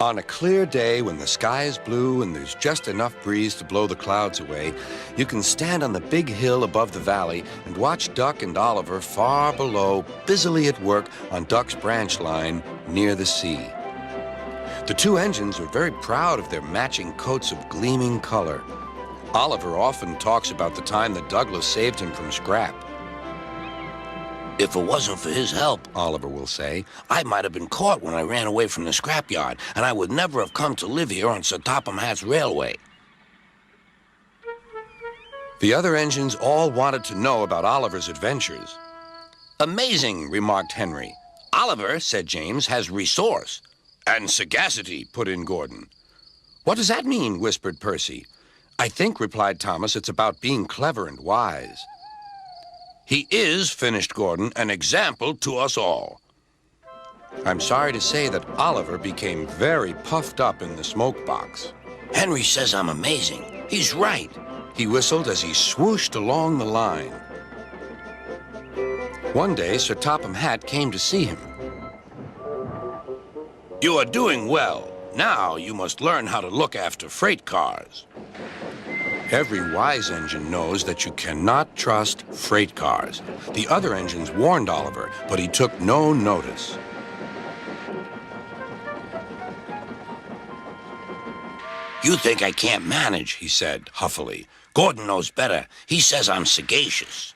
On a clear day when the sky is blue and there's just enough breeze to blow the clouds away, you can stand on the big hill above the valley and watch Duck and Oliver far below, busily at work on Duck's branch line near the sea. The two engines are very proud of their matching coats of gleaming color. Oliver often talks about the time that Douglas saved him from scrap. "If it wasn't for his help," Oliver will say, "I might have been caught when I ran away from the scrapyard, and I would never have come to live here on Sir Topham Hatt's railway." The other engines all wanted to know about Oliver's adventures. "Amazing," remarked Henry. "Oliver," said James, "has resource." "And sagacity," put in Gordon. "What does that mean?" whispered Percy. "I think," replied Thomas, "it's about being clever and wise." "He is," finished Gordon, "an example to us all." I'm sorry to say that Oliver became very puffed up in the smoke box. "Henry says I'm amazing. He's right," he whistled as he swooshed along the line. One day, Sir Topham Hatt came to see him. "You are doing well. Now you must learn how to look after freight cars." Every wise engine knows that you cannot trust freight cars. The other engines warned Oliver, but he took no notice. "You think I can't manage," he said huffily. "Gordon knows better. He says I'm sagacious."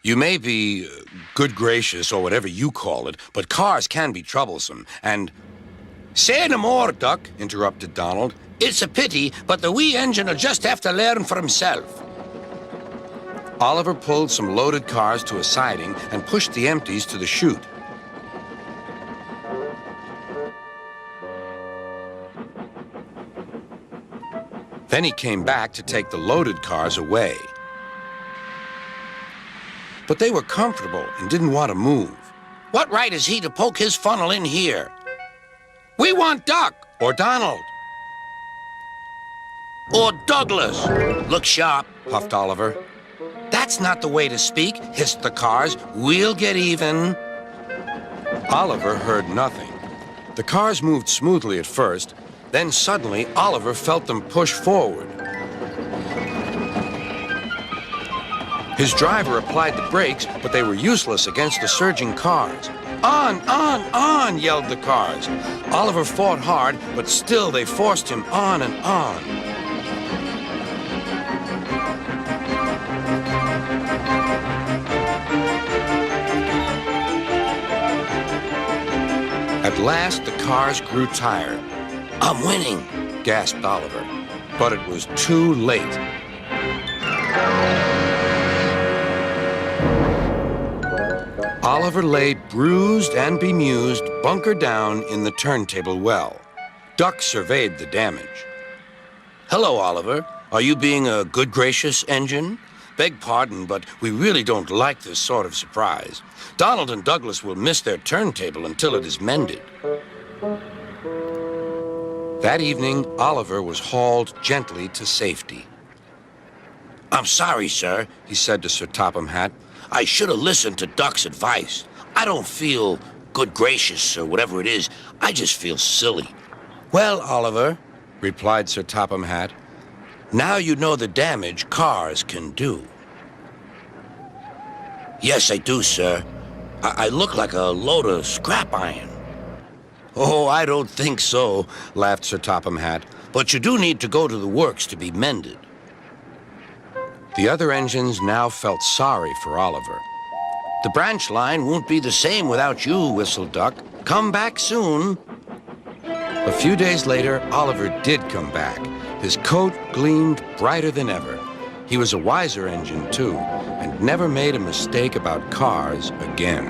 You may be good gracious or whatever you call it, but cars can be troublesome, and... "Say no more, Duck," interrupted Donald. "It's a pity, but the wee engine will just have to learn for himself." Oliver pulled some loaded cars to a siding and pushed the empties to the chute. Then he came back to take the loaded cars away. But they were comfortable and didn't want to move. "What right has he to poke his funnel in here? We want Duck!" Or Donald. "Or Douglas." "Look sharp," puffed Oliver. "That's not the way to speak," hissed the cars. "We'll get even." Oliver heard nothing. The cars moved smoothly at first, then suddenly Oliver felt them push forward. His driver applied the brakes, but they were useless against the surging cars. "On, on, on!" yelled the cars. Oliver fought hard, but still they forced him on and on. At last, the cars grew tired. "I'm winning," gasped Oliver, but it was too late. Oliver lay bruised and bemused, bunker down in the turntable well. Duck surveyed the damage. "Hello, Oliver. Are you being a good gracious engine? Beg pardon, but we really don't like this sort of surprise. Donald and Douglas will miss their turntable until it is mended." That evening, Oliver was hauled gently to safety. "I'm sorry, sir," he said to Sir Topham Hatt. "I should have listened to Duck's advice. I don't feel good gracious or whatever it is. I just feel silly." "Well, Oliver," replied Sir Topham Hatt, "now you know the damage cars can do." "Yes, I do, sir. I look like a load of scrap iron." "Oh, I don't think so," laughed Sir Topham Hatt. "But you do need to go to the works to be mended." The other engines now felt sorry for Oliver. "The branch line won't be the same without you," whistled Duck. "Come back soon." A few days later, Oliver did come back. His coat gleamed brighter than ever. He was a wiser engine, too, and never made a mistake about cars again.